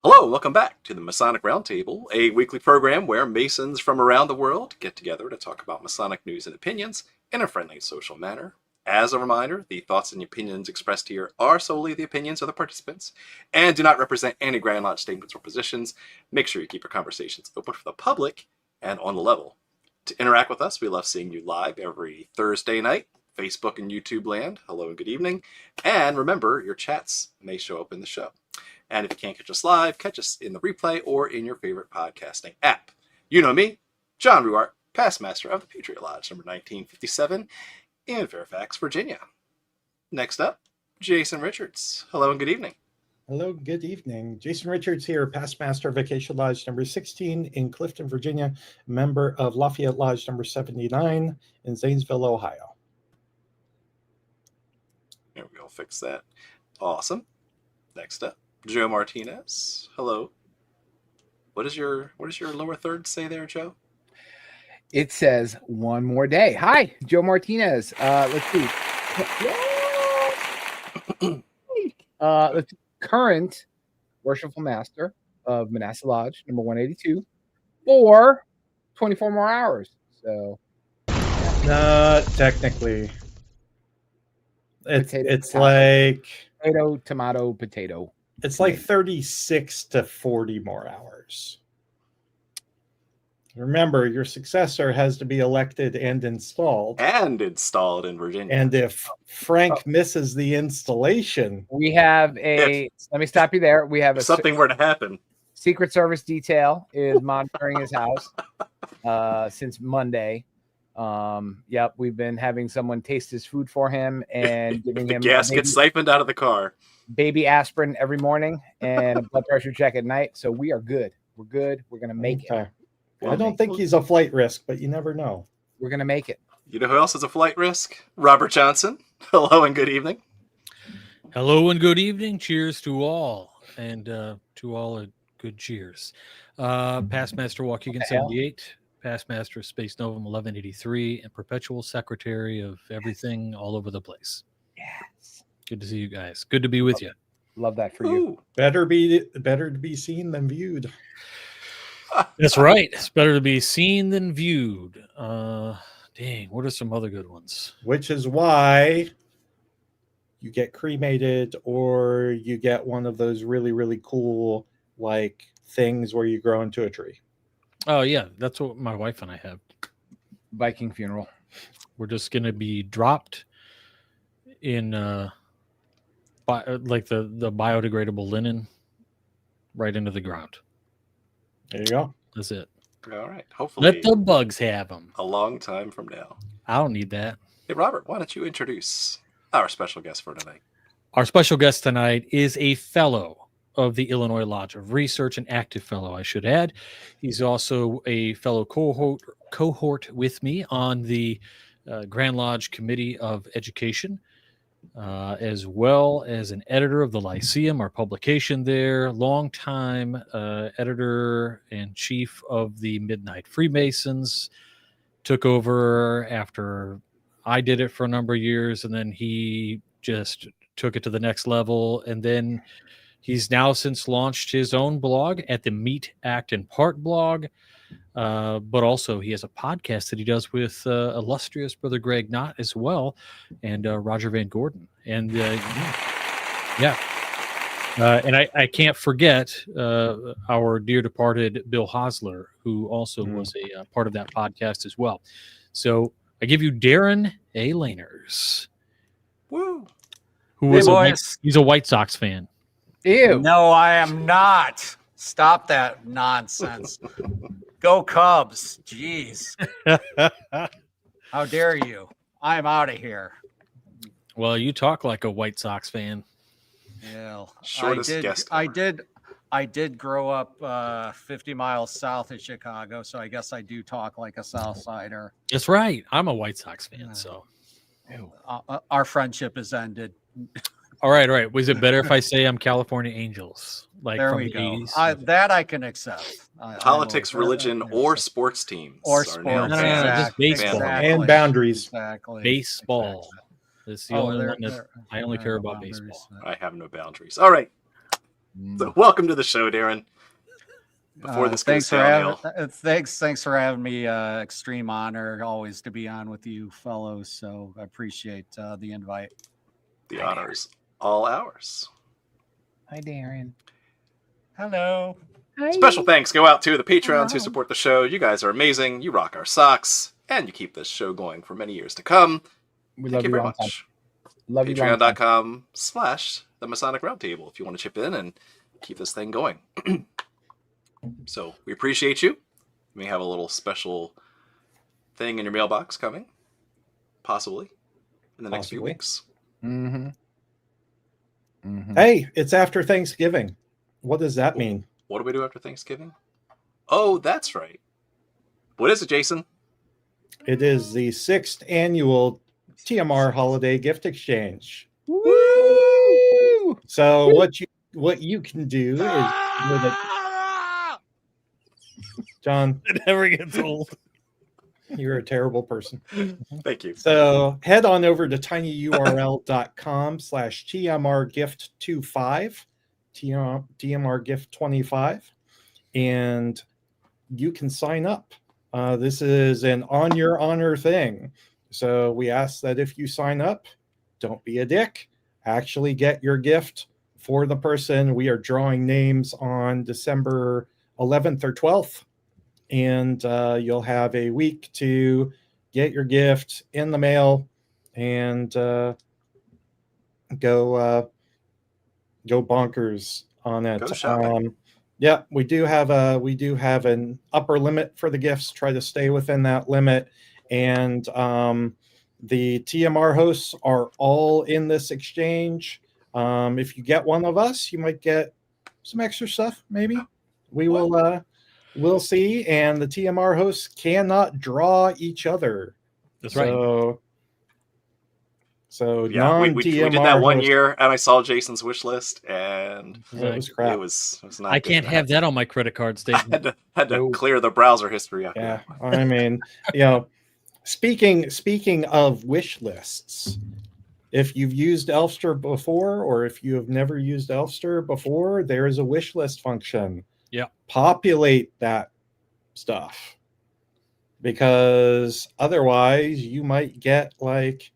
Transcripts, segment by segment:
Hello, welcome back to the Masonic Roundtable, a weekly program where Masons from around the world get together to talk about Masonic news and opinions in a friendly social manner. As a reminder, the thoughts and opinions expressed here are solely the opinions of the participants and do not represent any Grand Lodge statements or positions. Make sure you keep your conversations open for the public and on the level. To interact with us, we love seeing you live every Thursday night, Facebook and YouTube land. Hello and good evening. And remember, your chats may show up in the show. And if you can't catch us live, catch us in the replay or in your favorite podcasting app. You know me, John Ruart, past master of the Patriot Lodge, number 1957 in Fairfax, Virginia. Next up, Jason Richards. Hello and good evening. Hello, good evening. Jason Richards here, past master of Vacation Lodge number 16 in Clifton, Virginia, member of Lafayette Lodge number 79 in Zanesville, Ohio. There we go, fix that. Awesome. Next up, Joe Martinez. Hello. What does your lower third say there, Joe? It says one more day. Hi, Joe Martinez. Let's see. Current Worshipful Master of Manasseh Lodge, number 182, for 24 more hours. So, Not technically. It's like potato, tomato, potato. It's like 36 to 40 more hours. Remember, your successor has to be elected and installed. And installed in Virginia. And if Frank misses the installation, we have a. Let me stop you there. We have if something were to happen. Secret Service detail is monitoring his house since Monday. Yep, we've been having someone taste his food for him and giving the him gas gets siphoned out of the car. Baby aspirin every morning and a blood pressure check at night. So we are good. We're good. We're gonna make it. I don't think he's a flight risk, but you never know. We're gonna make it. You know who else is a flight risk? Robert Johnson. Hello and good evening. Hello and good evening. Cheers to all, and to all a good cheers. Past Master Waukegan 78, Past Master of Space Novum 1183, and Perpetual Secretary of everything all over the place. Yes. Good to see you guys. Good to be with you. Love that for you. Better to be seen than viewed. That's right. It's better to be seen than viewed. Dang, what are some other good ones? Which is why you get cremated or you get one of those really, really cool like things where you grow into a tree. Oh, yeah. That's what my wife and I have. Viking funeral. We're just going to be dropped in like the biodegradable linen right into the ground. There you go. That's it. All right. Hopefully, let the bugs have them. A long time from now. I don't need that. Hey, Robert, why don't you introduce our special guest for tonight? Our special guest tonight is a fellow of the Illinois Lodge of Research, an active fellow, I should add. He's also a fellow cohort with me on the Grand Lodge Committee of Education, as well as an editor of the Lyceum, our publication there, longtime editor and chief of the Midnight Freemasons, took over after I did it for a number of years, and then he just took it to the next level, and then he's now since launched his own blog at the Meet, Act, and Part blog. But also he has a podcast that he does with illustrious brother Greg Knott as well, and Roger Van Gordon. And and I can't forget our dear departed Bill Hosler, who also was a part of that podcast as well. So I give you Darin A. Lahners. Woo! He's a White Sox fan. Ew. No, I am not. Stop that nonsense. Go Cubs. Jeez. How dare you? I'm out of here. Well, you talk like a White Sox fan. Yeah. Shortest guest ever. I did grow up 50 miles south of Chicago, so I guess I do talk like a South Sider. That's right. I'm a White Sox fan, so. Our friendship is ended. All right. Was it better if I say I'm California Angels? Like there from we the go. 80s? That I can accept. Politics, religion, or sports teams. Or sports. No, just baseball. And boundaries. Exactly. Baseball. It's the only one that I only care about baseball. I have no boundaries. All right. So welcome to the show, Darin. Before this goes downhill. Thanks for having me. Extreme honor always to be on with you fellows. So I appreciate the invite. The honors all ours. Hi, Darin. Hello. Hi. Special thanks go out to the Patreons who support the show. You guys are amazing. You rock our socks, and you keep this show going for many years to come. Thank you very much. Love you. Patreon.com/the Masonic Roundtable if you want to chip in and keep this thing going. So we appreciate you. You may have a little special thing in your mailbox coming, possibly, in the next few weeks. Mm-hmm. Hey, it's after Thanksgiving. What does that mean? What do we do after Thanksgiving? Oh, that's right. What is it, Jason? It is the 6th annual TMR holiday gift exchange. Woo! So what you can do is with a John, It never gets old. you're a terrible person. Thank you. So head on over to tinyurl.com/TMRgift25, TMRgift25, and you can sign up. This is an on your honor thing. So we ask that if you sign up, don't be a dick. Actually get your gift for the person. We are drawing names on December 11th or 12th. And you'll have a week to get your gift in the mail and go bonkers on it. Go shopping. Yeah, we do have an upper limit for the gifts. Try to stay within that limit. And the TMR hosts are all in this exchange. If you get one of us, you might get some extra stuff. Maybe we will. We'll see. And the TMR hosts cannot draw each other. That's right. So yeah, we did that one year, and I saw Jason's wish list, and it was crap. It was not. I good. can't have that on my credit card statement. had to clear the browser history after Yeah, that. I mean, speaking of wish lists, if you've used Elfster before, or if you have never used Elfster before, there is a wish list function. Yeah. Populate that stuff, because otherwise you might get like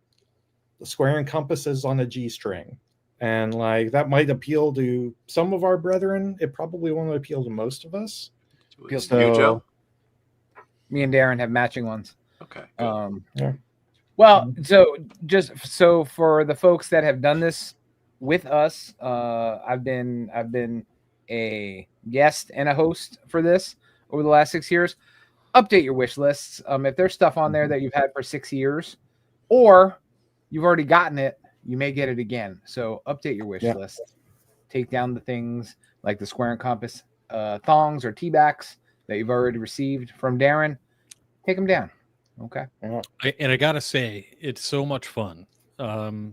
the square and compasses on a G string, and like that might appeal to some of our brethren. It probably won't appeal to most of us. You, So- Joe? Me and Darin have matching ones. Okay. good. Yeah. Well, so for the folks that have done this with us, I've been a guest and a host for this over the last 6 years. Update your wish lists. If there's stuff on there that you've had for 6 years, or you've already gotten it, you may get it again. So update your wish list. Take down the things like the square and compass thongs or T-backs that you've already received from Darin. Take them down. Okay. I gotta say, it's so much fun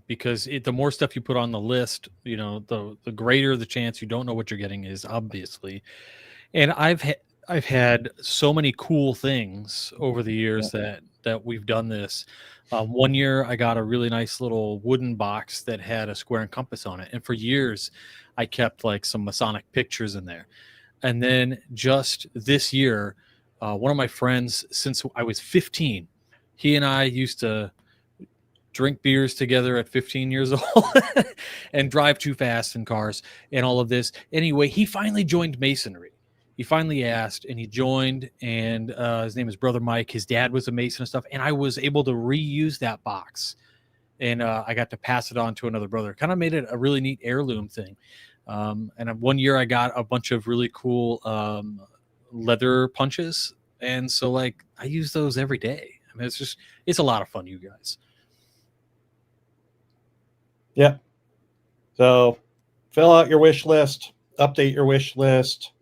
because the more stuff you put on the list, the greater the chance you don't know what you're getting is, obviously. And I've had so many cool things over the years that we've done this. 1 year, I got a really nice little wooden box that had a square and compass on it, and for years, I kept like some Masonic pictures in there. And then just this year, one of my friends, since I was 15, he and I used to drink beers together at 15 years old and drive too fast in cars and all of this. Anyway, he finally joined Masonry. He finally asked and he joined, and his name is Brother Mike. His dad was a Mason and stuff, and I was able to reuse that box, and I got to pass it on to another brother. Kind of made it a really neat heirloom thing. And 1 year I got a bunch of really cool leather punches, and so like I use those every day. I mean, it's a lot of fun, you guys. Yeah. So fill out your wish list, update your wish list.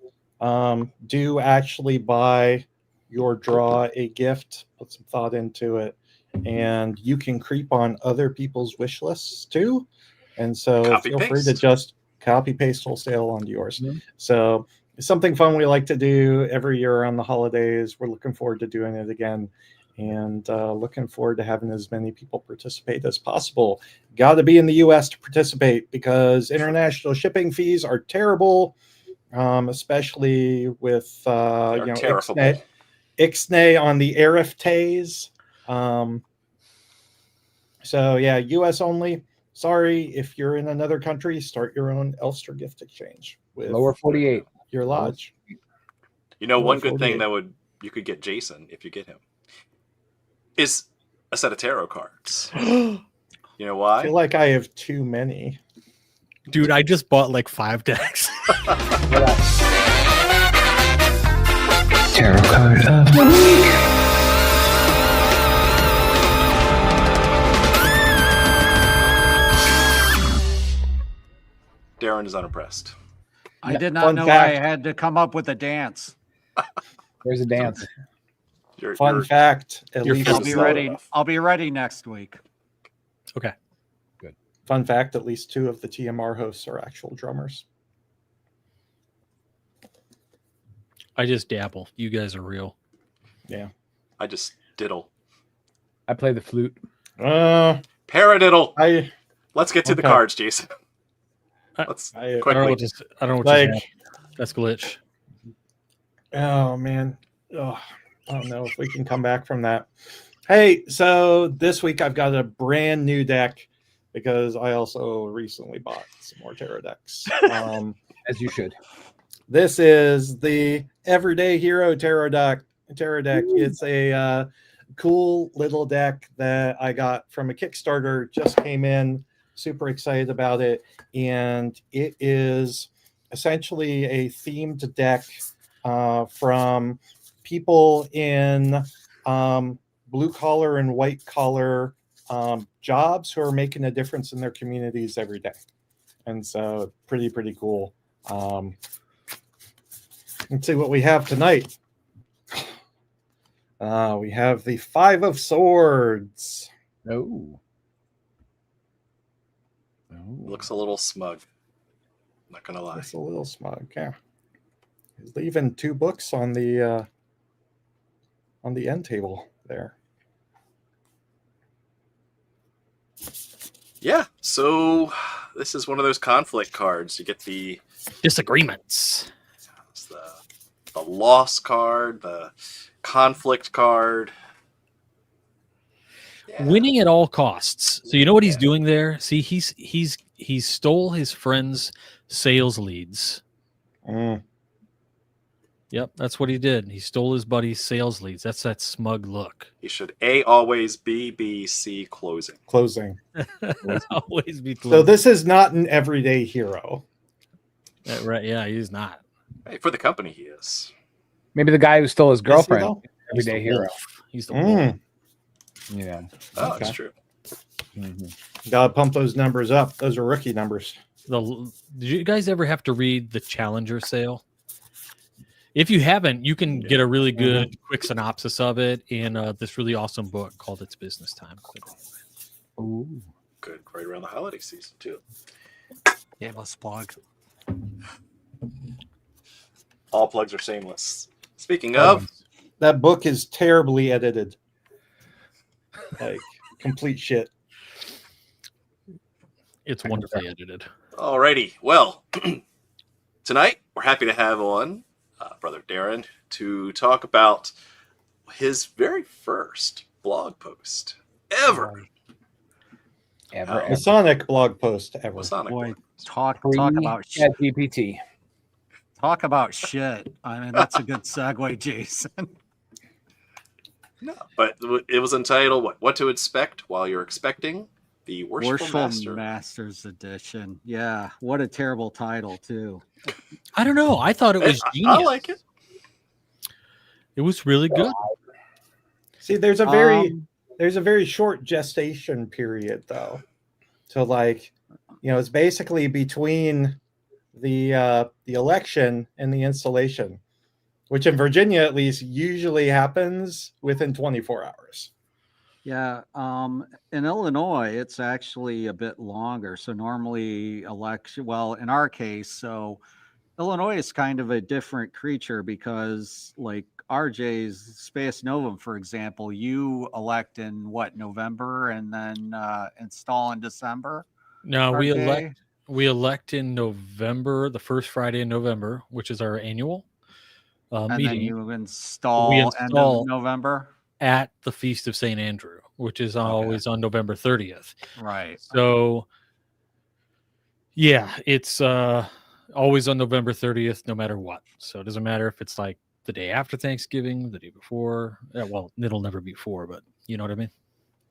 Do actually buy your draw a gift, put some thought into it, and you can creep on other people's wish lists too. And so feel free to just copy paste wholesale onto yours. Mm-hmm. So it's something fun we like to do every year around the holidays. We're looking forward to doing it again and looking forward to having as many people participate as possible. Got to be in the U.S. to participate because international shipping fees are terrible, especially with terrible. Ixnay on the Ariftays. So yeah, U.S. only. Sorry, if you're in another country, start your own Elster gift exchange with Lower 48. your lodge. You know, Lower one good thing 48. you could get Jason if you get him is a set of tarot cards. You know I why? feel like I have too many. Dude, I just bought like 5 decks. Tarot card of the week. Darin is unimpressed. I did not Fun know fact. I had to come up with a dance. There's a dance. Fun fact, at You're least I'll be ready. I'll be ready next week. Okay. Fun fact, at least 2 of the TMR hosts are actual drummers. I just dabble. You guys are real. Yeah. I just diddle. I play the flute. Paradiddle. Let's get to the Okay. cards, Jason. Let's I I don't know quickly. what just I don't know what like, just happened. That's glitch. oh man. Oh, I don't know if we can come back from that. Hey, so this week I've got a brand new deck because I also recently bought some more tarot decks. As you should. This is the Everyday Hero Tarot deck. It's a cool little deck that I got from a Kickstarter. Just came in. Super excited about it. And it is essentially a themed deck from people in blue collar and white collar jobs who are making a difference in their communities every day. And so pretty cool. Let's see what we have tonight. We have the 5 of Swords. Oh. Looks a little smug. Not gonna lie. It's a little smug, yeah. He's leaving 2 books on the end table there. Yeah. So this is one of those conflict cards. You get the Disagreements. the loss card, the conflict card. Yeah. Winning at all costs. So you know what he's doing there? See, he stole his friend's sales leads. Yep, that's what he did. He stole his buddy's sales leads. That's that smug look. He should A always B, C closing. Closing. Always be close. So this is not an everyday hero. Right? Yeah, he's not. Hey, for the company, he is. Maybe the guy who stole his girlfriend. though? He's Everyday the hero. wolf. He's the wolf. Yeah. Oh, Okay. that's true. Gotta pump those numbers up. Those are rookie numbers. Did you guys ever have to read the Challenger sale? If you haven't, you can get a really good quick synopsis of it in this really awesome book called It's Business Time. Ooh. Good. Right around the holiday season, too. Yeah, let's plug. All plugs are shameless. Speaking of, That book is terribly edited. Like complete shit. It's wonderfully edited. alrighty. Well, tonight we're happy to have on Brother Darin to talk about his very first blog post ever. Masonic blog post ever. Masonic Boy, blog. talk about shit. GPT. Talk about shit. I mean, that's a good segue, Jason. No, but it was entitled "What to Expect While You're Expecting the Worshipful Master." Masters Edition. Yeah, what a terrible title too. I don't know. I thought it was genius. I like it. It was really good. See, there's a very short gestation period though. So like, it's basically between the election and the installation, which in Virginia at least usually happens within 24 hours. Yeah, in Illinois, it's actually a bit longer. So normally election, well, in our case, so Illinois is kind of a different creature because like RJ's Space Novum, for example, you elect in what, November, and then install in December? No, RJ? we elect in November, the first Friday in November, which is our annual And meeting. then you install end of November? At the Feast of St. Andrew, which is always on November 30th. Right. So, yeah, it's always on November 30th, no matter what. So it doesn't matter if it's like the day after Thanksgiving, the day before. Well, it'll never be before, but you know what I mean?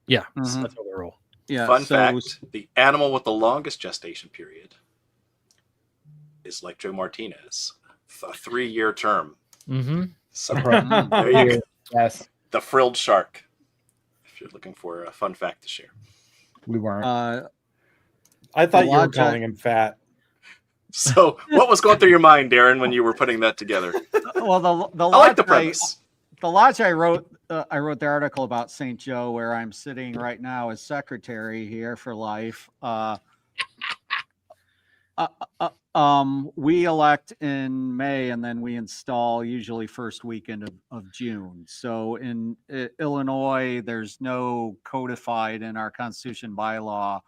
Yeah, so that's how we roll. Yeah. Fun fact, the animal with the longest gestation period is like Joe Martinez, a 3-year term. Mm-hmm. So there you go. Yes, The frilled shark, if you're looking for a fun fact to share. we weren't. I thought you were Lodge- calling him fat. So what was going through your mind, Darin, when you were putting that together? Well, the I like the premise. The lodge I wrote the article about St. Joe, where I'm sitting right now as secretary here for life. We elect in May, and then we install usually first weekend of June. So in Illinois, there's no codified in our Constitution bylaw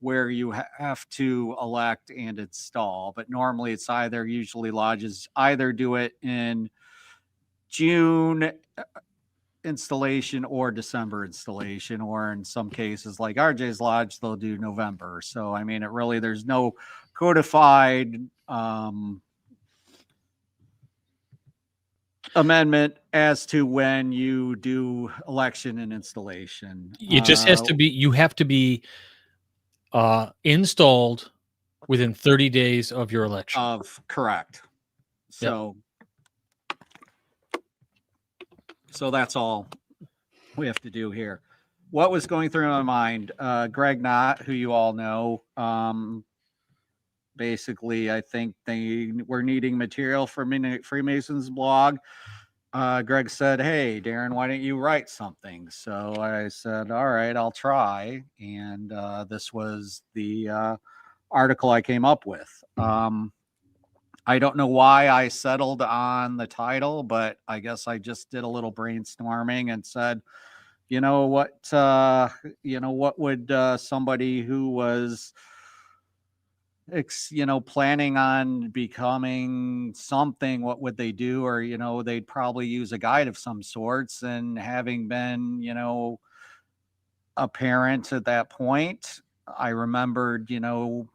where you have to elect and install. But normally it's usually lodges either do it in June installation or December installation, or in some cases like RJ's Lodge, they'll do November. So, I mean, there's no codified amendment as to when you do election and installation. It just has to be, you have to be installed within 30 days of your election. Correct. So, so that's all we have to do here. What was going through my mind? Greg Knott, who you all know, basically, I think they were needing material for Freemasons blog. Greg said, "Hey, Darin, why don't you write something?" So I said, "All right, I'll try." And this was the article I came up with. I don't know why I settled on the title, but I guess I just did a little brainstorming and said, you know what would somebody who was planning on becoming something, what would they do? Or, they'd probably use a guide of some sorts. And having been, a parent at that point, I remembered,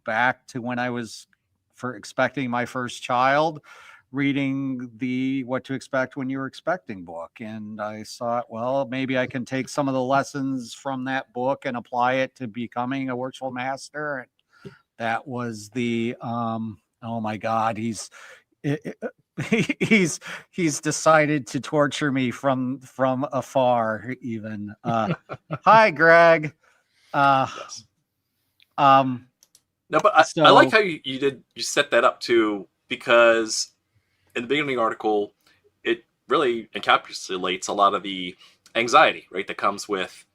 back to when I was expecting my first child, reading the What to Expect When You're Expecting book. And I thought, well, maybe I can take some of the lessons from that book and apply it to becoming a worshipful master. And that was the, oh my God, he's decided to torture me from afar even. Hi, Greg. Yes. No, but I like how you set that up too, because in the beginning of the article, it really encapsulates a lot of the anxiety, right, that comes with,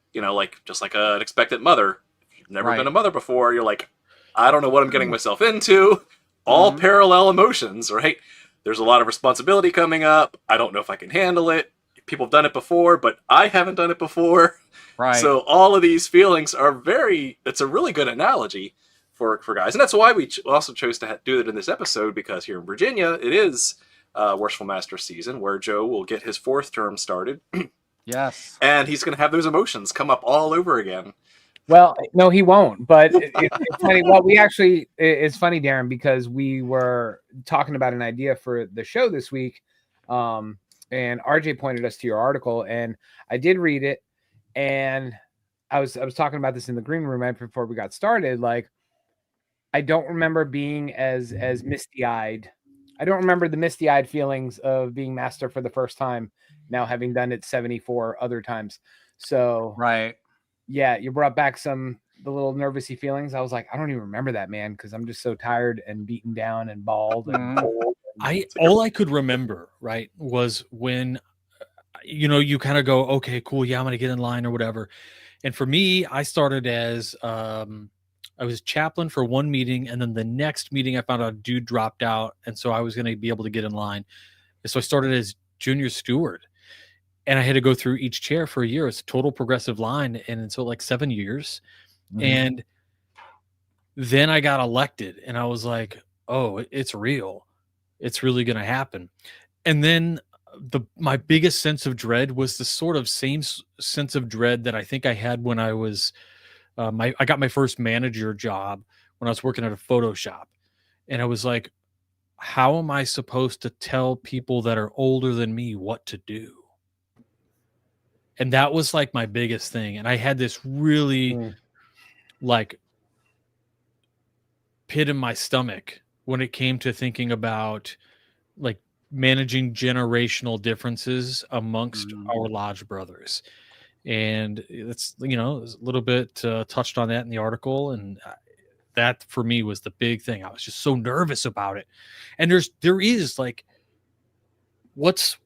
just like an expectant mother. If you've never been a mother before, you're like, I don't know what I'm getting myself into. All parallel emotions, right? There's a lot of responsibility coming up. I don't know if I can handle it. People have done it before, but I haven't done it before. Right. So all of these feelings are it's a really good analogy for guys. And that's why we also chose to do it in this episode, because here in Virginia, it is Worshipful Master season, where Joe will get his 4th term started. Yes. And he's going to have those emotions come up all over again. Well, no, he won't. But it's funny. Well, it's funny, Darin, because we were talking about an idea for the show this week. And RJ pointed us to your article, and I did read it. And I was talking about this in the green room right before we got started. Like, I don't remember being as misty-eyed. I don't remember the misty-eyed feelings of being master for the first time, now having done it 74 other times. So, right. Yeah, you brought back the little nervousy feelings. I was like, I don't even remember that, man, because I'm just so tired and beaten down and bald and cold. All I could remember, right, was when, you kind of go, okay, cool, yeah, I'm going to get in line or whatever. And for me, I started as I was chaplain for one meeting, and then the next meeting I found out a dude dropped out, and so I was going to be able to get in line. And so I started as junior steward. and I had to go through each chair for a year. It's a total progressive line, and so like 7 years. And then I got elected, and I was like, oh, it's real. It's really going to happen. And then my biggest sense of dread was the sort of same sense of dread that I think I had when I was I got my first manager job when I was working at a photo shop. And I was like, how am I supposed to tell people that are older than me what to do? And that was like my biggest thing. And I had this really like pit in my stomach when it came to thinking about like managing generational differences amongst our lodge brothers. And it's, you know, a little bit touched on that in the article. And that for me was the big thing. I was just so nervous about it. And there is like, what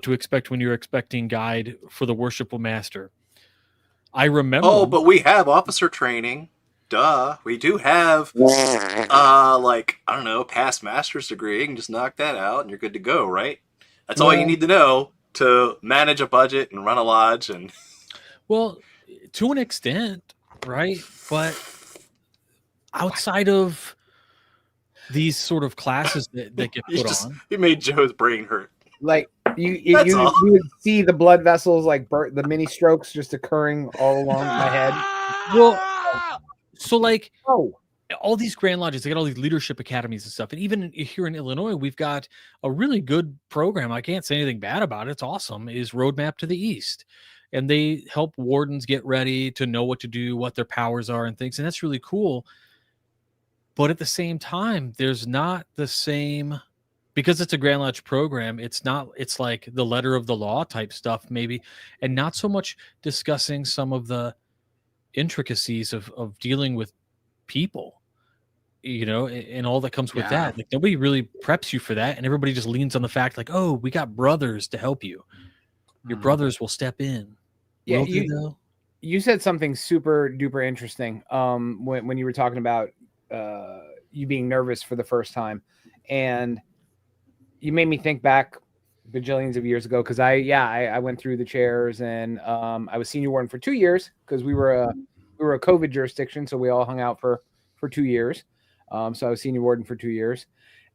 to expect when you're expecting guide for the Worshipful Master? I remember. Oh, but we have officer training. Duh. We do have, like, I don't know, past master's degree. You can just knock that out and you're good to go, right? That's all you need to know to manage a budget and run a lodge. And well, to an extent, right? But outside of these sort of classes that get put on, you made Joe's brain hurt. Like you would see the blood vessels, like the mini strokes just occurring all along my head. Well, so like all these Grand Lodges, they got all these leadership academies and stuff. And even here in Illinois, we've got a really good program. I can't say anything bad about it. It's awesome. Is Roadmap to the East. And they help wardens get ready to know what to do, what their powers are and things. And that's really cool. But at the same time, there's not the same, because it's a Grand Lodge program. It's like the letter of the law type stuff, maybe, and not so much discussing some of the intricacies of dealing with people, you know, and all that comes with that. Like nobody really preps you for that. And everybody just leans on the fact like, oh, we got brothers to help you. Your brothers will step in. Yeah. You said something super duper interesting. When you were talking about, you being nervous for the first time, and you made me think back bajillions of years ago. Cause I went through the chairs, and, I was senior warden for 2 years cause we were a COVID jurisdiction. So we all hung out for 2 years. So I was senior warden for 2 years.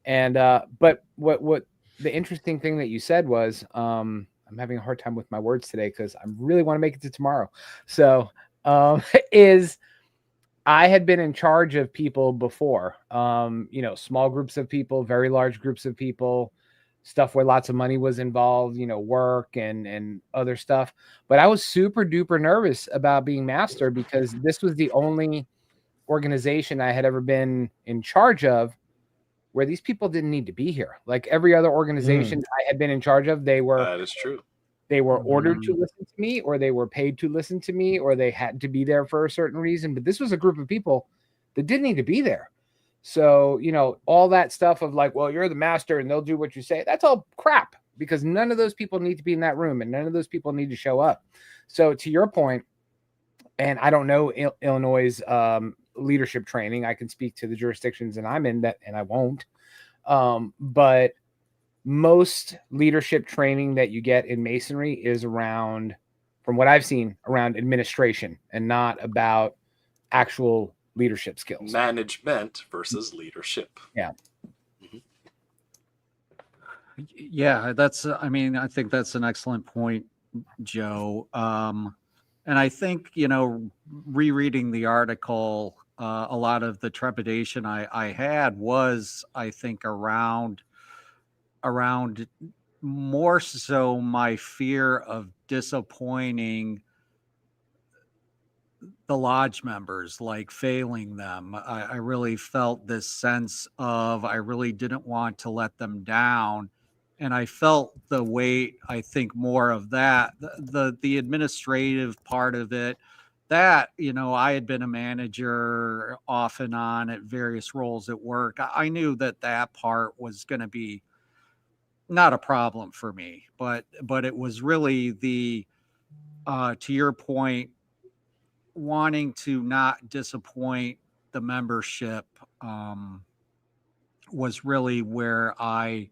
And, but what the interesting thing that you said was, I'm having a hard time with my words today cause I really want to make it to tomorrow. So, is I had been in charge of people before, you know, small groups of people, very large groups of people, stuff where lots of money was involved, you know, work and other stuff. But I was super duper nervous about being master because this was the only organization I had ever been in charge of where these people didn't need to be here. Like every other organization I had been in charge of, That is true. They were ordered to listen to me, or they were paid to listen to me, or they had to be there for a certain reason. But this was a group of people that didn't need to be there. So, you know, all that stuff of like, well, you're the master and they'll do what you say. That's all crap because none of those people need to be in that room and none of those people need to show up. So to your point, and I don't know Illinois' leadership training. I can speak to the jurisdictions and I'm in that, and I won't. But most leadership training that you get in Masonry is around, from what I've seen, around administration and not about actual leadership skills. Management versus leadership. Yeah. Yeah, I mean, I think that's an excellent point, Joe. And I think, you know, rereading the article, a lot of the trepidation I had was, I think, around more so my fear of disappointing the lodge members, like failing them. I really felt this sense of I really didn't want to let them down. And I felt the weight, I think, more of that, the administrative part of it, that, you know, I had been a manager off and on at various roles at work. I knew that part was going to be not a problem for me, but it was really the, to your point, wanting to not disappoint the membership, was really where I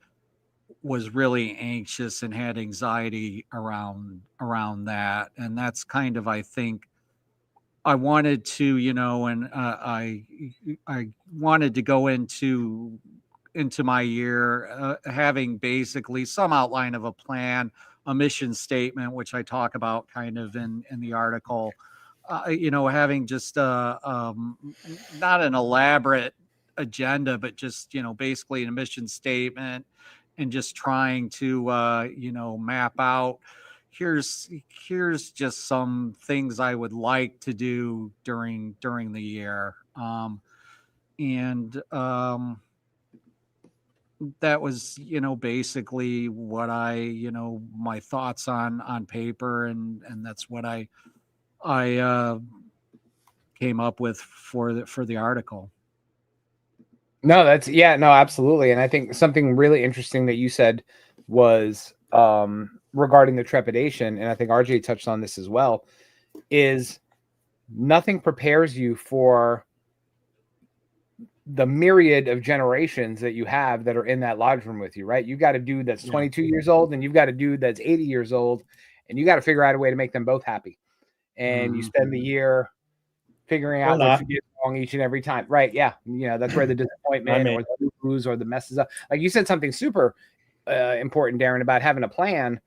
was really anxious and had anxiety around that, and that's kind of, I think, I wanted to, and I wanted to go into my year having basically some outline of a plan, a mission statement, which I talk about kind of in the article. Having just not an elaborate agenda, but just basically a mission statement, and just trying to map out, here's just some things I would like to do during the year. And that was basically what I my thoughts on paper, and that's what I came up with for the article. No, no, absolutely. And I think something really interesting that you said was regarding the trepidation, and I think RJ touched on this as well, is nothing prepares you for the myriad of generations that you have that are in that lodge room with you, right? You got a dude that's 22 years old, and you've got a dude that's 80 years old, and you got to figure out a way to make them both happy. And you spend the year figuring out what you did wrong each and every time. Right. Yeah. That's where the disappointment or the lose or the messes up. Like you said something super important, Darin, about having a plan.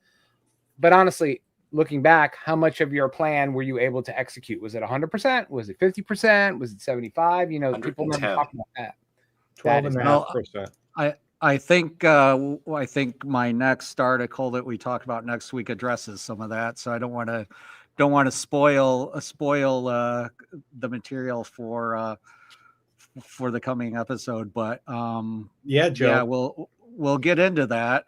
But honestly, looking back, how much of your plan were you able to execute? Was it 100%? Was it 50%? Was it 75? People never talk about that. 12.5%. I think my next article that we talk about next week addresses some of that. So I don't want to spoil the material for the coming episode, but Joe. Yeah, we'll get into that.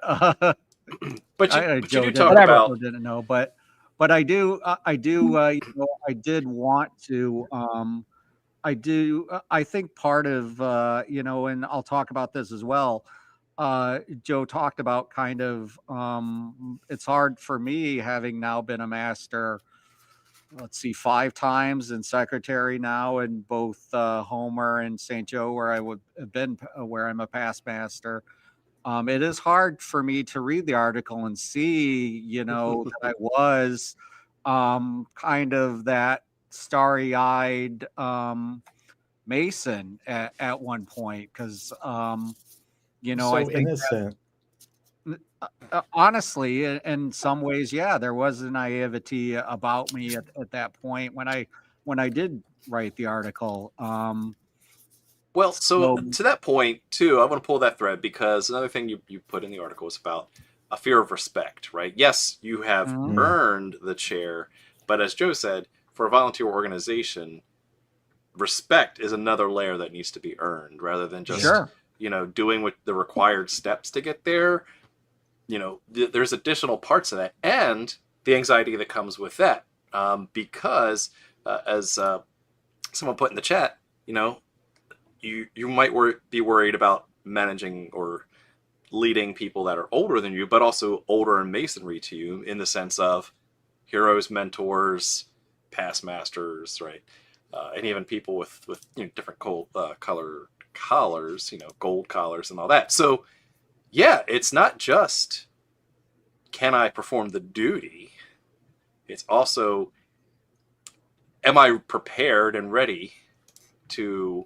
But you do talk about, didn't know, but I do I did want to I think part of and I'll talk about this as well. Joe talked about kind of it's hard for me, having now been a master, 5 times, and secretary now in both Homer and St. Joe, where I would have been, where I'm a past master. It is hard for me to read the article and see, that I was kind of that starry-eyed Mason at one point, because so I think innocent. Honestly, in some ways, there was a naivety about me at that point when I did write the article. Well, so to that point too, I want to pull that thread, because another thing you put in the article is about a fear of respect, right? Yes, you have earned the chair, but as Joe said, for a volunteer organization, respect is another layer that needs to be earned, rather than just doing what the required steps to get there. There's additional parts of that, and the anxiety that comes with that, because as someone put in the chat, you might be worried about managing or leading people that are older than you, but also older in masonry to you, in the sense of heroes, mentors, past masters, right? And even people with different color collars, gold collars and all that. So yeah, it's not just, can I perform the duty? It's also, am I prepared and ready to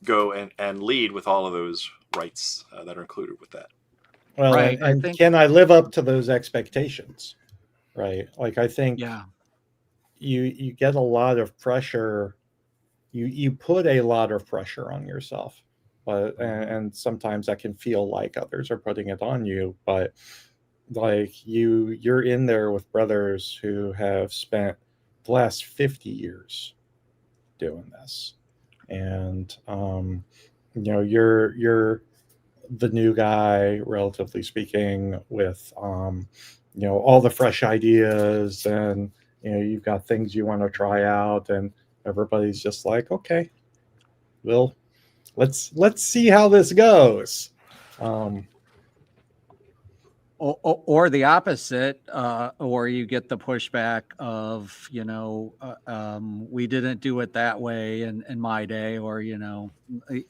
go and lead with all of those rights that are included with that? Well, right. and can I live up to those expectations? Right. Like, I think you get a lot of pressure. You put a lot of pressure on yourself, but and sometimes that can feel like others are putting it on you. But like you're in there with brothers who have spent the last 50 years doing this, and you're the new guy, relatively speaking, with all the fresh ideas, and you've got things you want to try out, and everybody's just like, okay, well, let's see how this goes. or the opposite, or you get the pushback of, we didn't do it that way in my day, or, the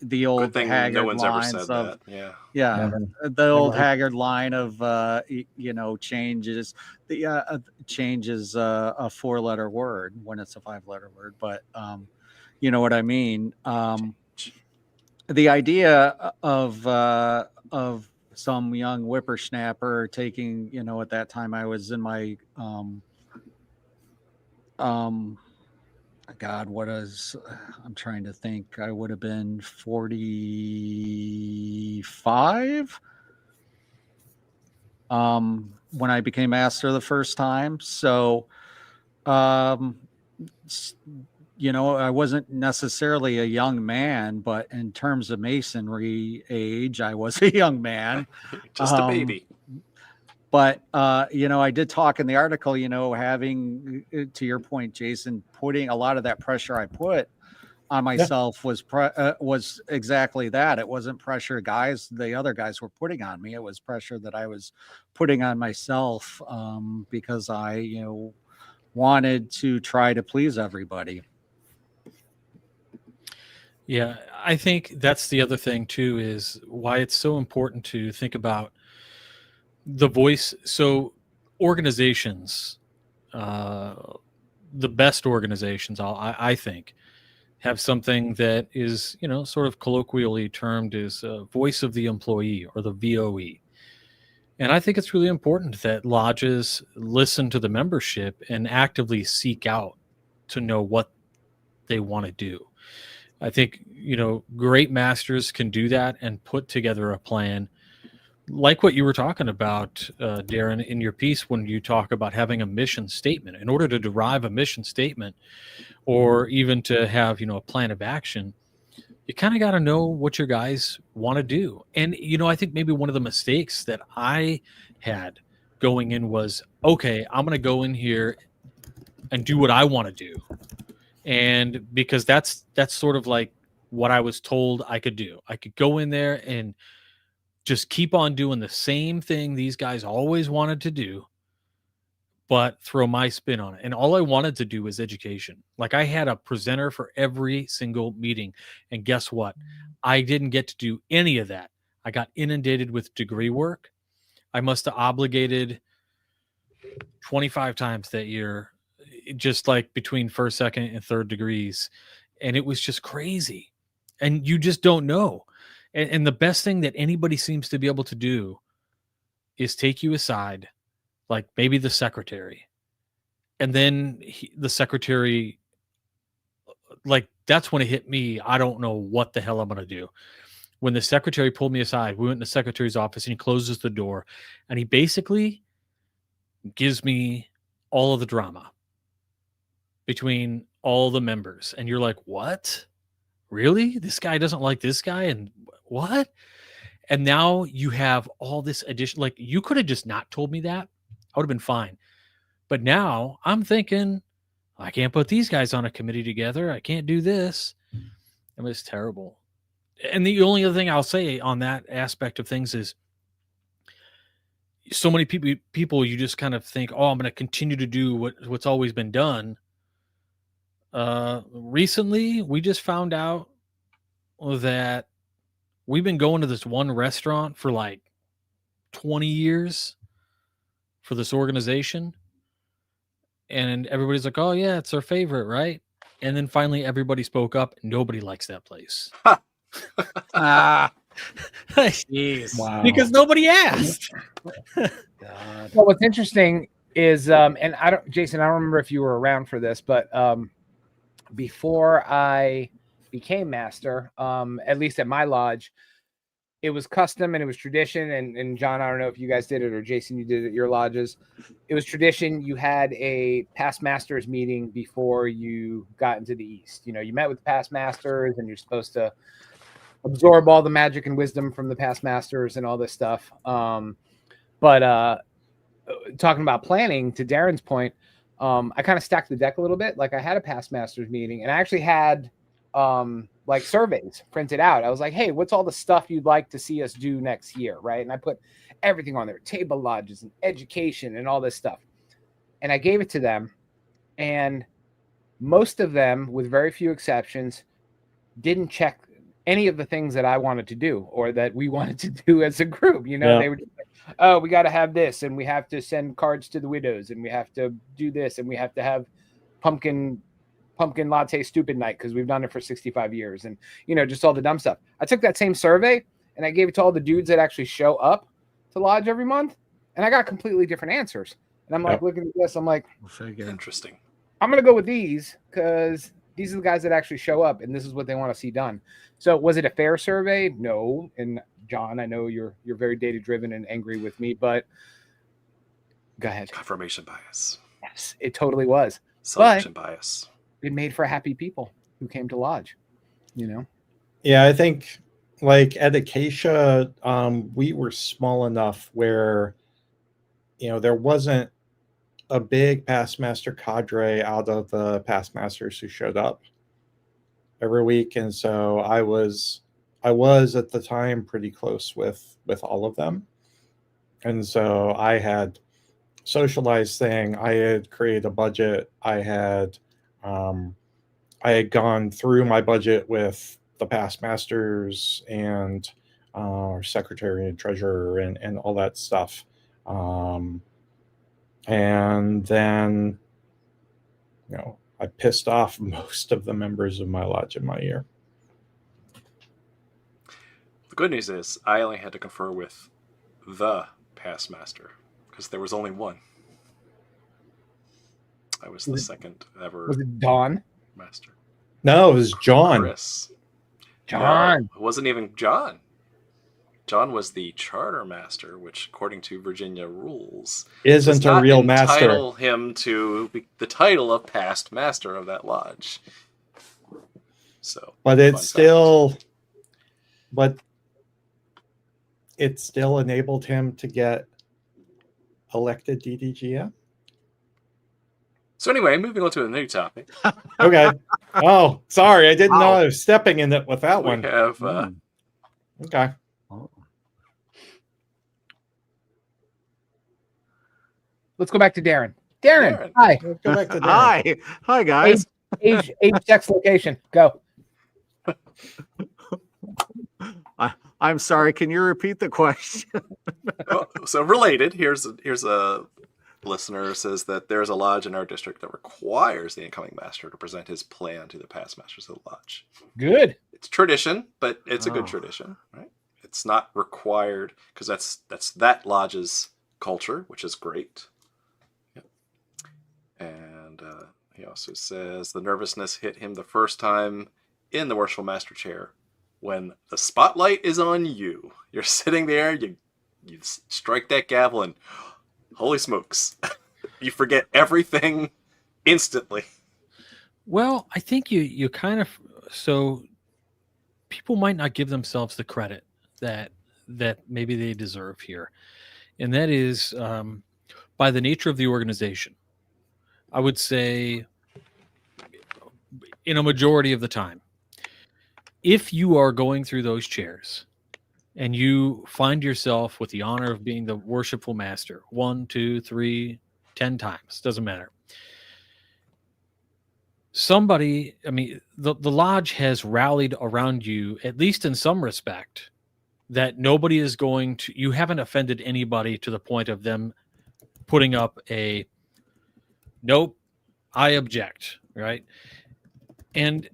Good old thing no haggard one's ever lines said of, that. yeah, Never. the old Never. haggard line of, changes, changes a 4-letter word when it's a 5-letter word, but, you know what I mean? The idea of some young whippersnapper taking, at that time I was in my, God, I'm trying to think. I would have been 45 when I became master the first time. So, I wasn't necessarily a young man, but in terms of masonry age, I was a young man. Just a baby. But, I did talk in the article, having, to your point, Jason, putting a lot of that pressure I put on myself was exactly that. It wasn't pressure the other guys were putting on me. It was pressure that I was putting on myself, because I, wanted to try to please everybody. Yeah, I think that's the other thing too, is why it's so important to think about the voice. So organizations, the best organizations, I think, have something that is, sort of colloquially termed as voice of the employee, or the VOE. And I think it's really important that lodges listen to the membership and actively seek out to know what they want to do. I think, great masters can do that and put together a plan, like what you were talking about, Darin, in your piece, when you talk about having a mission statement. In order to derive a mission statement, or even to have, a plan of action, you kind of got to know what your guys want to do. And, I think maybe one of the mistakes that I had going in was, okay, I'm going to go in here and do what I want to do. And because that's sort of like what I was told I could do. I could go in there and just keep on doing the same thing these guys always wanted to do, but throw my spin on it. And all I wanted to do was education. Like, I had a presenter for every single meeting. And guess what? I didn't get to do any of that. I got inundated with degree work. I must have obligated 25 times that year, just like between first, second, and third degrees. And it was just crazy. And you just don't know. And the best thing that anybody seems to be able to do is take you aside, like maybe the secretary. And then the secretary, like, that's when it hit me. I don't know what the hell I'm going to do. When the secretary pulled me aside, we went in the secretary's office, and he closes the door, and he basically gives me all of the drama between all the members. And you're like, what? Really? This guy doesn't like this guy? And what? And now you have all this addition. Like, you could have just not told me that. I would have been fine. But now I'm thinking, I can't put these guys on a committee together. I can't do this. It was terrible. And the only other thing I'll say on that aspect of things is, so many people, you just kind of think, oh, I'm going to continue to do what's always been done. Recently, we just found out that we've been going to this one restaurant for like 20 years for this organization. And everybody's like, oh, yeah, it's our favorite, right? And then finally, everybody spoke up. And nobody likes that place. Jeez. Wow. Because nobody asked. God. Well, what's interesting is, and Jason, I don't remember if you were around for this, but before I became master, at least at my lodge, it was custom and it was tradition. And John, I don't know if you guys did it, or Jason, you did it at your lodges. It was tradition. You had a past masters meeting before you got into the East. You met with the past masters, and you're supposed to absorb all the magic and wisdom from the past masters and all this stuff. But talking about planning, to Darin's point, I kind of stacked the deck a little bit. Like, I had a past masters meeting, and I actually had like surveys printed out. I was like, hey, what's all the stuff you'd like to see us do next year? Right. And I put everything on there, table lodges and education and all this stuff. And I gave it to them, and most of them, with very few exceptions, didn't check any of the things that I wanted to do or that we wanted to do as a group. You know, Yeah. they were just like, oh, we got to have this, and we have to send cards to the widows, and we have to do this, and we have to have pumpkin latte stupid night because we've done it for 65 years, and you know, just all the dumb stuff. I took that same survey and I gave it to all the dudes that actually show up to lodge every month, and I got completely different answers. And I'm like, looking at this, I'm like, Interesting. I'm gonna go with these because these are the guys that actually show up, and this is what they want to see done. So was it a fair survey? No. And John, I know you're very data driven and angry with me, but go ahead. Confirmation bias. Yes, it totally was. Selection bias. It made for happy people who came to lodge, you know? Yeah, I think like at Acacia, we were small enough where, you know, there wasn't a big past master cadre out of the past masters who showed up every week. And so I was at the time pretty close with all of them. And so I had socialized thing. I had created a budget. I had gone through my budget with the past masters and our secretary and treasurer and all that stuff. And then, you know, I pissed off most of the members of my lodge in my year. The good news is I only had to confer with the past master because there was only one. I was the second ever Was it Don? master. No, it was John. Chris. John. No, it wasn't even John. John was the charter master, which, according to Virginia rules, Isn't does not a real master. entitle him to the title of past master of that lodge. So, But fun it fact. still enabled him to get elected DDGM. So anyway, moving on to a new topic. Okay. Oh, sorry, I didn't know Wow. I was stepping in it with that We one. have Okay. Let's go back to Darin. Darin, Darin. hi. Let's go back to Darren. Hi guys. Age, sex, location. Go. I'm sorry. Can you repeat the question? so related. Here's a listener who says that there's a lodge in our district that requires the incoming master to present his plan to the past masters of the lodge. Good. It's tradition, but it's a good Oh. tradition, right? It's not required because that's that lodge's culture, which is great. Yep. And he also says the nervousness hit him the first time in the Worshipful Master Chair when the spotlight is on you. You're sitting there, you strike that gavel, and holy smokes, you forget everything instantly. Well, I think you kind of, so people might not give themselves the credit that maybe they deserve here. And that is by the nature of the organization. I would say in a majority of the time, if you are going through those chairs and you find yourself with the honor of being the worshipful master 1, 2, 3, 10 times, doesn't matter. Somebody, I mean, the lodge has rallied around you, at least in some respect, that nobody is going to, you haven't offended anybody to the point of them putting up a, nope, I object, right? And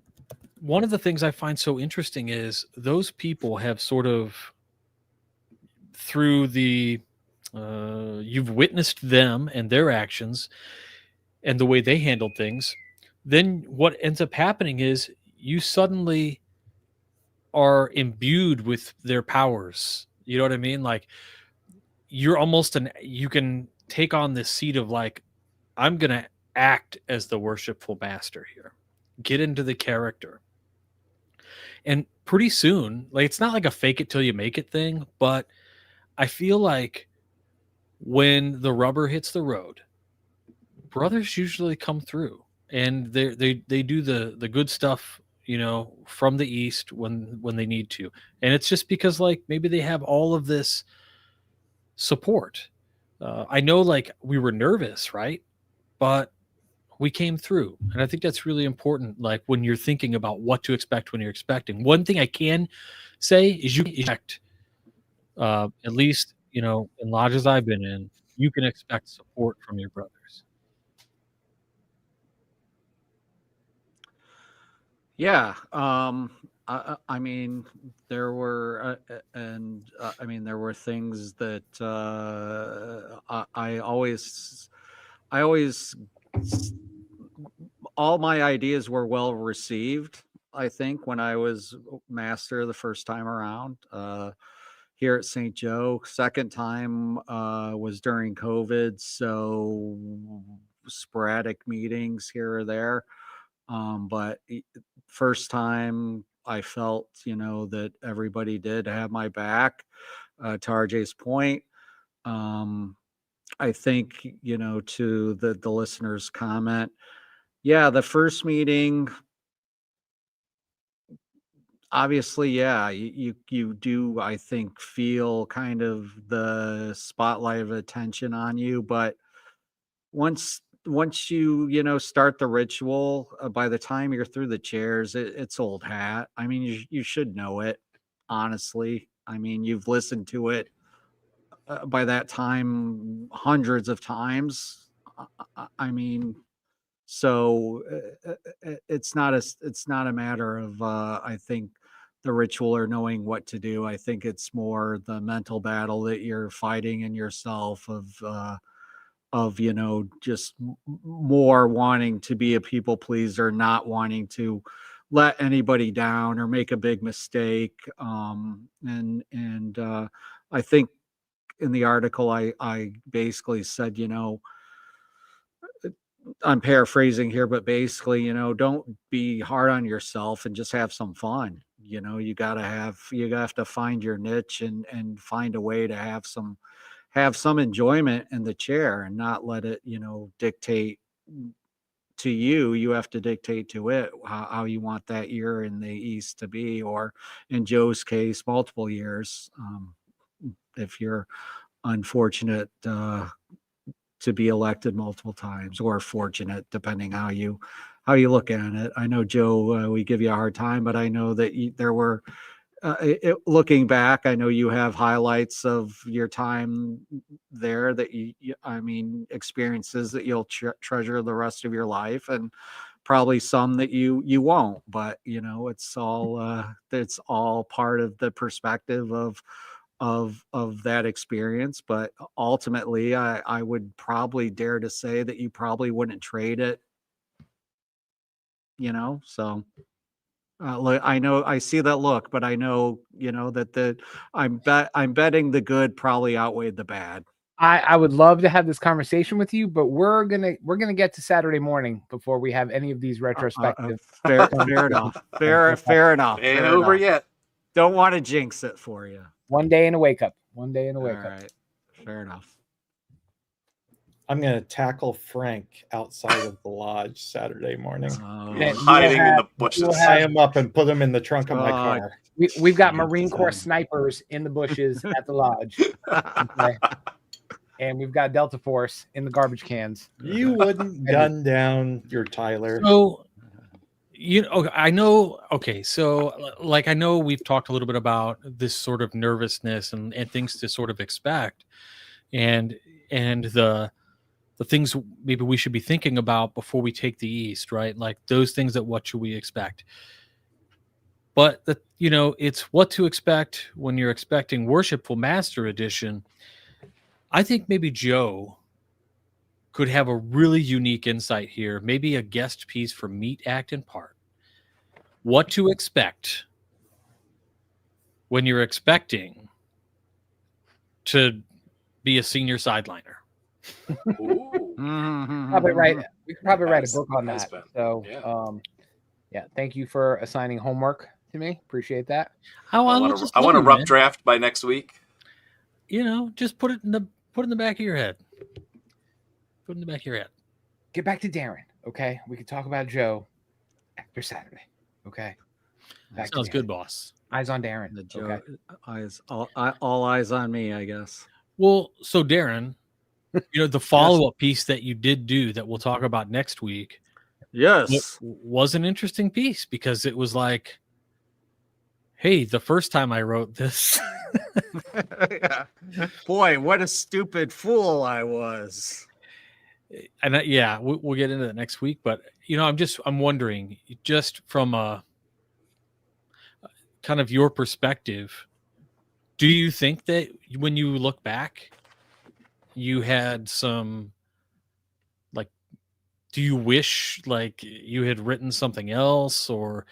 one of the things I find so interesting is those people have sort of, through the, you've witnessed them and their actions and the way they handled things. Then what ends up happening is you suddenly are imbued with their powers. You know what I mean? Like you're almost you can take on this seat of like, I'm going to act as the worshipful master here, get into the character. And pretty soon, like, it's not like a fake it till you make it thing, but I feel like when the rubber hits the road, brothers usually come through and they do the good stuff, you know, from the East when they need to. And it's just because like maybe they have all of this support. I know, like, we were nervous, right? But we came through, and I think that's really important. Like, when you're thinking about what to expect when you're expecting, one thing I can say is you can expect, at least, you know, in lodges I've been in, you can expect support from your brothers. Yeah. I mean, there were, I mean, there were things that I always, all my ideas were well received. I think when I was master the first time around, here at St. Joe. Second time was during COVID, so sporadic meetings here or there. But first time I felt, you know, that everybody did have my back. To RJ's point, I think, you know, to the listener's comment, yeah, the first meeting, obviously, yeah, you do, I think, feel kind of the spotlight of attention on you, but once you know, start the ritual, by the time you're through the chairs, it's old hat. I mean, you should know it, honestly. I mean, you've listened to it by that time hundreds of times. I mean, so it's not a matter of I think the ritual or knowing what to do. I think it's more the mental battle that you're fighting in yourself of, you know, just more wanting to be a people pleaser, not wanting to let anybody down or make a big mistake. And I think in the article I basically said, you know, I'm paraphrasing here, but basically, you know, don't be hard on yourself and just have some fun. You know, you have to find your niche and find a way to have some enjoyment in the chair and not let it, you know, dictate to you. You have to dictate to it how you want that year in the East to be, or in Joe's case, multiple years. If you're unfortunate to be elected multiple times, or fortunate, depending how you look at it. I know, Joe, we give you a hard time, but I know that there were looking back, I know you have highlights of your time there that I mean, experiences that you'll treasure the rest of your life, and probably some that you won't. But you know, it's all part of the perspective of that experience. But ultimately, I would probably dare to say that you probably wouldn't trade it. You know, so. I know, I see that look, but I know, you know, that I'm betting the good probably outweighed the bad. I would love to have this conversation with you, but we're gonna get to Saturday morning before we have any of these retrospective. Fair enough. Fair enough. Ain't Fair over enough. yet. Don't want to jinx it for you. One day in a wake up. All right. Fair enough. I'm going to tackle Frank outside of the lodge Saturday morning. Hiding in the bushes. Tie him up and put him in the trunk of my car. We've got Marine Corps snipers in the bushes at the lodge. Okay. And we've got Delta Force in the garbage cans. You wouldn't gun down your Tyler. So, you know, I know. Okay, so like I know we've talked a little bit about this sort of nervousness and things to sort of expect, and the things maybe we should be thinking about before we take the East, right? Like those things that what should we expect? But you know, it's what to expect when you're expecting Worshipful Master Edition. I think maybe Joe could have a really unique insight here, maybe a guest piece for Meet, Act, and Part. What to expect when you're expecting to be a senior sideliner. Probably right. We could probably write a book on that. So, yeah. Thank you for assigning homework to me. Appreciate that. I want a rough draft by next week. You know, just put it in the back of your head. Put it in the back of your head. Get back to Darin. Okay, we can talk about Joe after Saturday. Okay. Sounds good, boss. Eyes on Darin. Joe, all eyes on me, I guess. Well, so Darin, the follow-up piece that you did do that we'll talk about next week Yes. was an interesting piece because it was like, hey, the first time I wrote this, Yeah. Boy, what a stupid fool I was. and we'll get into that next week. But I'm wondering, just from a kind of your perspective, do you think that when you look back, you had some, like, do you wish like you had written something else, or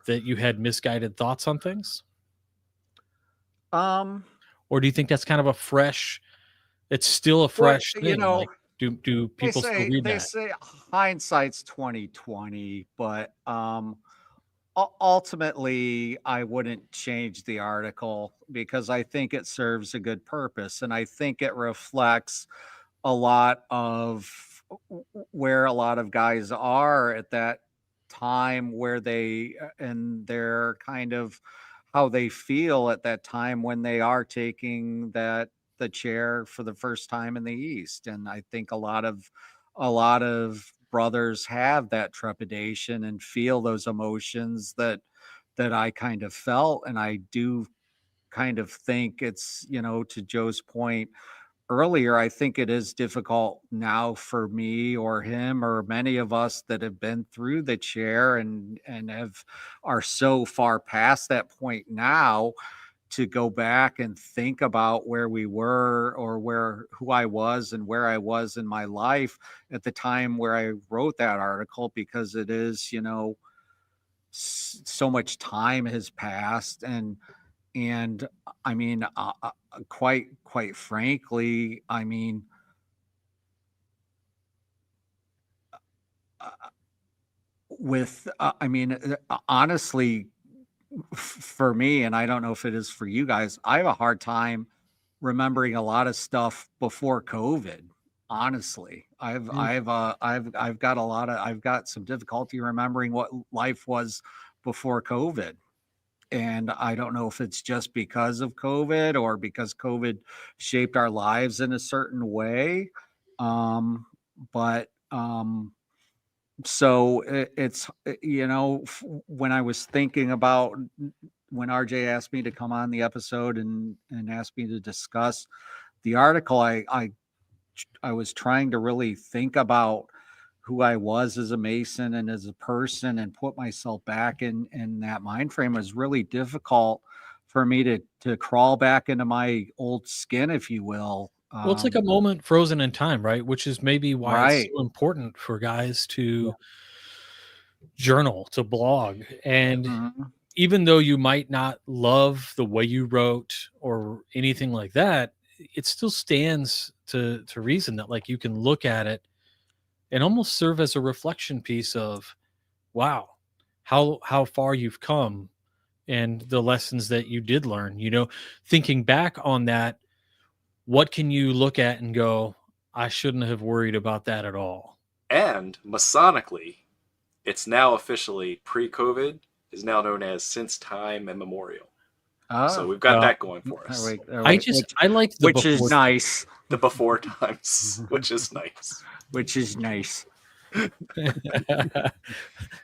that you had misguided thoughts on things? Or do you think that's kind of it's still a Well, fresh thing? Like, do people still read they that? say hindsight's 20/20, but ultimately I wouldn't change the article because I think it serves a good purpose, and I think it reflects a lot of where a lot of guys are at that time, where they and their kind of how they feel at that time when they are taking the chair for the first time in the East. And I think a lot of brothers have that trepidation and feel those emotions that I kind of felt. And I do kind of think it's, to Joe's point earlier, I think it is difficult now for me or him or many of us that have been through the chair and are so far past that point now, to go back and think about where we were or who I was and where I was in my life at the time where I wrote that article, because it is, so much time has passed. And I mean, quite frankly, I mean, honestly, for me, and I don't know if it is for you guys, I have a hard time remembering a lot of stuff before COVID. Honestly, I've got some difficulty remembering what life was before COVID. And I don't know if it's just because of COVID or because COVID shaped our lives in a certain way. But so it's, when I was thinking about when RJ asked me to come on the episode and asked me to discuss the article, I was trying to really think about who I was as a Mason and as a person and put myself back in that mind frame. It was really difficult for me to crawl back into my old skin, if you will. Well, it's like a moment frozen in time, right? Which is maybe why it's Right. so important for guys to journal, to blog. And Mhm. even though you might not love the way you wrote or anything like that, it still stands to reason that, like, you can look at it and almost serve as a reflection piece of, wow, how far you've come and the lessons that you did learn. Thinking back on that, what can you look at and go, I shouldn't have worried about that at all? And Masonically, it's now officially pre-COVID, is now known as since time immemorial. So we've got that going for us. I like the which is before, nice. The before times, which is nice. Which is nice.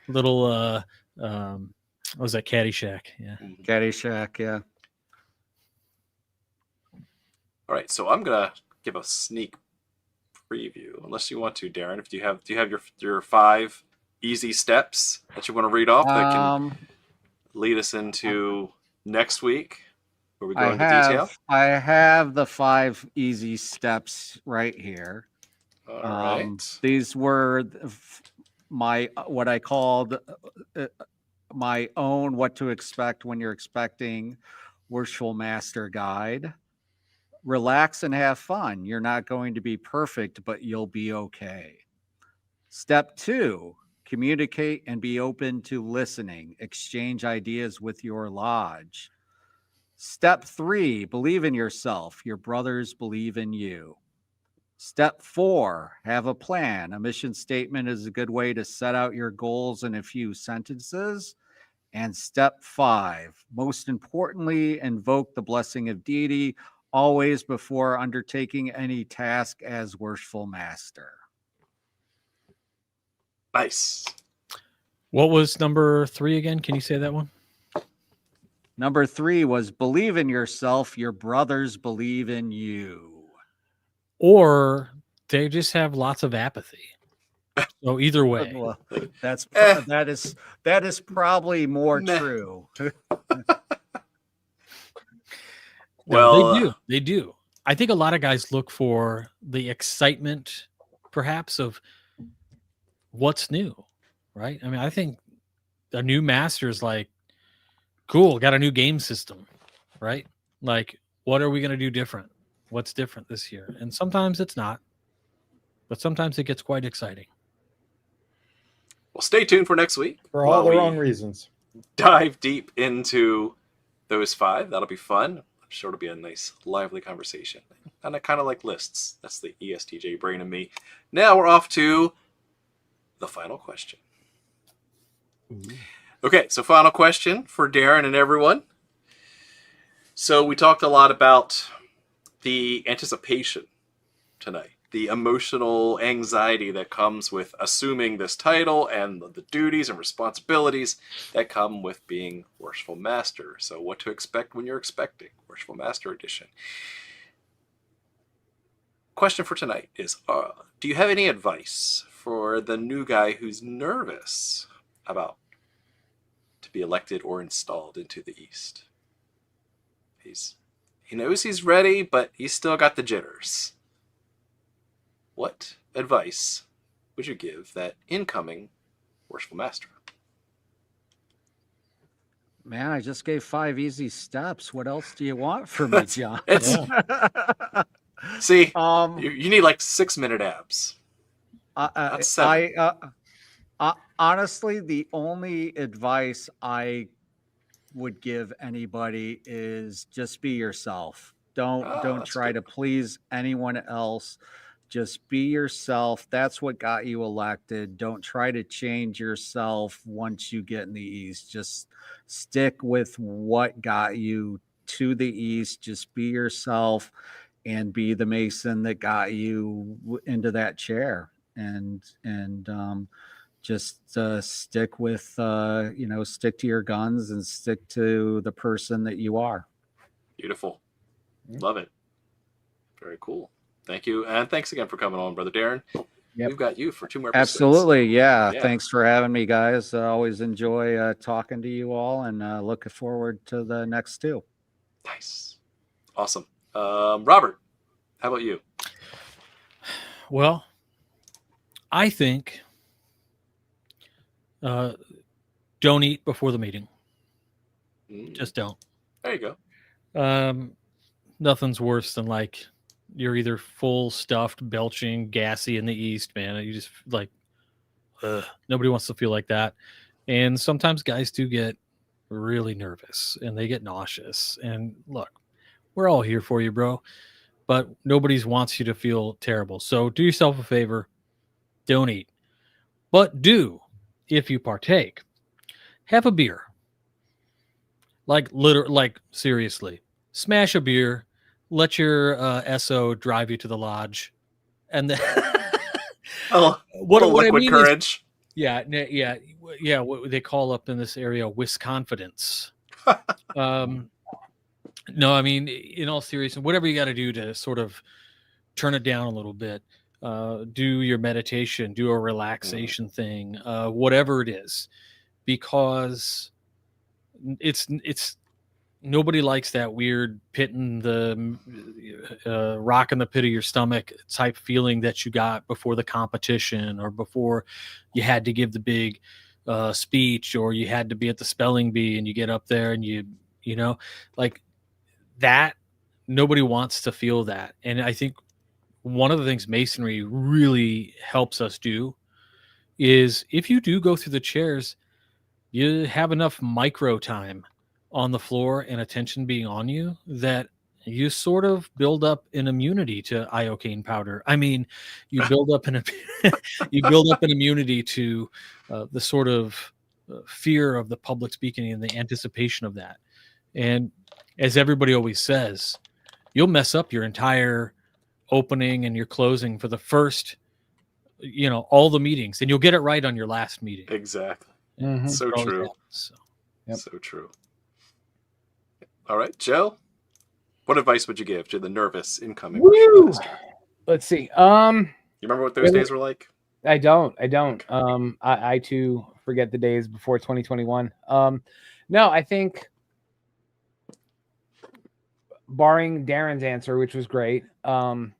little what was that, Caddyshack? Yeah. Caddyshack, yeah. All right, so I'm gonna give a sneak preview, unless you want to, Darin. If do you have your 5 easy steps that you want to read off that can lead us into next week, where we go into detail? I have the 5 easy steps right here. All right. These were what I called my own what to expect when you're expecting Worshipful Master Guide. Relax and have fun. You're not going to be perfect, but you'll be okay. Step 2, communicate and be open to listening. Exchange ideas with your lodge. Step 3, believe in yourself. Your brothers believe in you. Step 4, have a plan. A mission statement is a good way to set out your goals in a few sentences. And step 5, most importantly, invoke the blessing of Deity. always before undertaking any task as worshipful master. Nice. What was number 3 again? Can you say that one? Number 3 was believe in yourself. Your brothers believe in you. Or they just have lots of apathy. So either way. Well, that is probably more Meh. true. No, they do. I think a lot of guys look for the excitement, perhaps, of what's new, right? I mean, I think a new master is like, cool, got a new game system, right? Like, what are we going to do different? What's different this year? And sometimes it's not, but sometimes it gets quite exciting. Well, stay tuned for next week. For all the wrong reasons. Dive deep into those 5. That'll be fun. I'm sure it'll be a nice, lively conversation. And I kind of like lists. That's the ESTJ brain in me. Now we're off to the final question. Okay, so final question for Darin and everyone. So we talked a lot about the anticipation tonight, the emotional anxiety that comes with assuming this title and the duties and responsibilities that come with being Worshipful Master. So what to expect when you're expecting Worshipful Master Edition. Question for tonight is, do you have any advice for the new guy who's nervous about to be elected or installed into the East? He knows he's ready, but he's still got the jitters. What advice would you give that incoming Worshipful Master? Man, I just gave 5 easy steps. What else do you want from me, John? See, you need like 6-minute abs. Not 7. Honestly, the only advice I would give anybody is just be yourself. Don't try to please anyone else. Just be yourself. That's what got you elected. Don't try to change yourself once you get in the East. Just stick with what got you to the East. Just be yourself and be the Mason that got you into that chair. And just stick with, stick to your guns and stick to the person that you are. Beautiful. Love it. Very cool. Thank you. And thanks again for coming on, Brother Darin. Yep. We've got you for 2 more episodes. Absolutely. Yeah. Thanks for having me, guys. I always enjoy talking to you all and looking forward to the next 2. Nice. Awesome. Robert, how about you? Well, I think don't eat before the meeting. Just don't. There you go. Nothing's worse than like you're either full stuffed, belching, gassy in the East, man. You just like, nobody wants to feel like that. And sometimes guys do get really nervous and they get nauseous. And look, we're all here for you, bro. But nobody wants you to feel terrible. So do yourself a favor. Don't eat. But do, if you partake, have a beer. Like seriously. Smash a beer. Let your SO drive you to the lodge. And then what liquid courage. What they call up in this area Wisconfidence. No, I mean, in all seriousness, whatever you got to do to sort of turn it down a little bit, do your meditation, do a relaxation thing, whatever it is, because it's nobody likes that weird pit in the rock in the pit of your stomach type feeling that you got before the competition or before you had to give the big speech or you had to be at the spelling bee and you get up there and you like that. Nobody wants to feel that. And I think one of the things Masonry really helps us do is if you do go through the chairs, you have enough micro time on the floor and attention being on you that you sort of build up an immunity to iocane powder. I mean, you build up an immunity to the sort of fear of the public speaking and the anticipation of that. And as everybody always says, you'll mess up your entire opening and your closing for the first, all the meetings, and you'll get it right on your last meeting. Exactly. Mhm. So It always true. happens, so. Yep. So true. All right, Joe. What advice would you give to the nervous incoming worship Woo! master? Let's see. You remember what those Really? days were like? I don't. I too forget the days before 2021. No, I think barring Darin's answer, which was great, I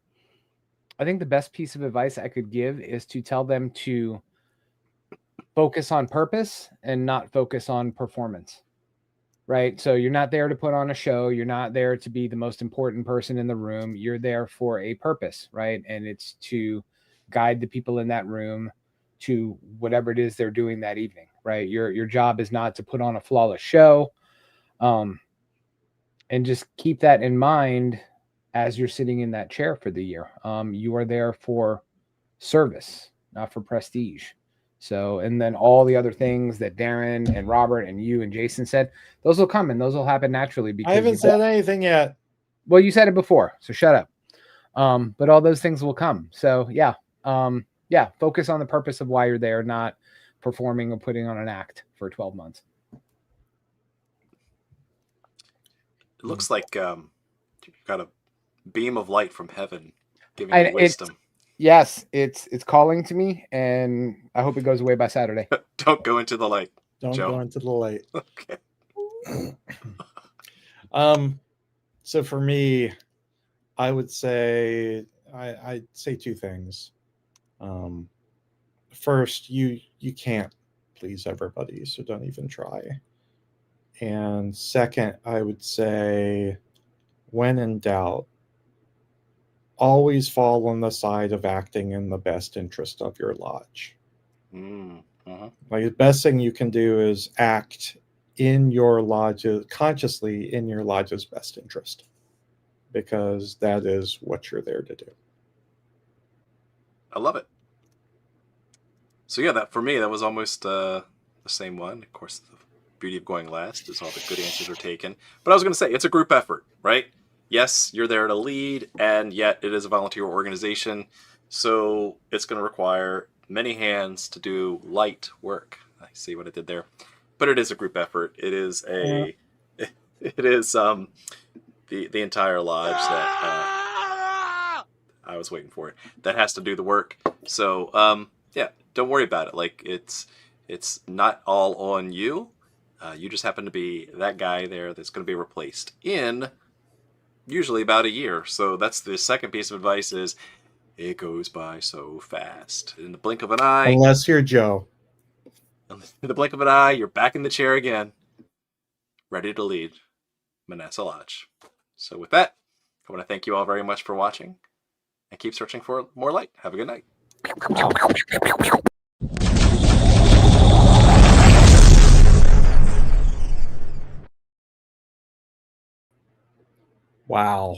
think the best piece of advice I could give is to tell them to focus on purpose and not focus on performance. Right? So you're not there to put on a show. You're not there to be the most important person in the room. You're there for a purpose, right? And it's to guide the people in that room to whatever it is they're doing that evening, right? Your job is not to put on a flawless show. And just keep that in mind as you're sitting in that chair for the year. You are there for service, not for prestige. So, and then all the other things that Darin and Robert and you and Jason said, those will come and those will happen naturally. Because I haven't said anything yet. Well, you said it before, so shut up. But all those things will come. So yeah, focus on the purpose of why you're there, not performing or putting on an act for 12 months. It looks like you've got a beam of light from heaven giving you wisdom. Yes, it's calling to me, and I hope it goes away by Saturday. Don't go into the light. Don't Joe. go into the light. Okay. So for me, I would say I'd say two things. First, you can't please everybody, so don't even try. And second, I would say, when in doubt, always fall on the side of acting in the best interest of your lodge. Like, the best thing you can do is act in your lodge, consciously in your lodge's best interest, because that is what you're there to do. I love it. So yeah, that for me, that was almost the same one. Of course, the beauty of going last is all the good answers are taken. But I was going to say, it's a group effort, right? Yes, you're there to lead, and yet it is a volunteer organization. So it's going to require many hands to do light work. I see what I did there. But it is a group effort. It is the entire lodge that I was waiting for it, that has to do the work. So yeah, don't worry about it. Like, it's not all on you. You just happen to be that guy there that's going to be replaced in usually about a year. So that's the second piece of advice: is it goes by so fast. In the blink of an eye. Unless you're Joe. In the blink of an eye, you're back in the chair again, ready to lead Manasseh Lodge. So with that, I want to thank you all very much for watching, and keep searching for more light. Have a good night. Wow.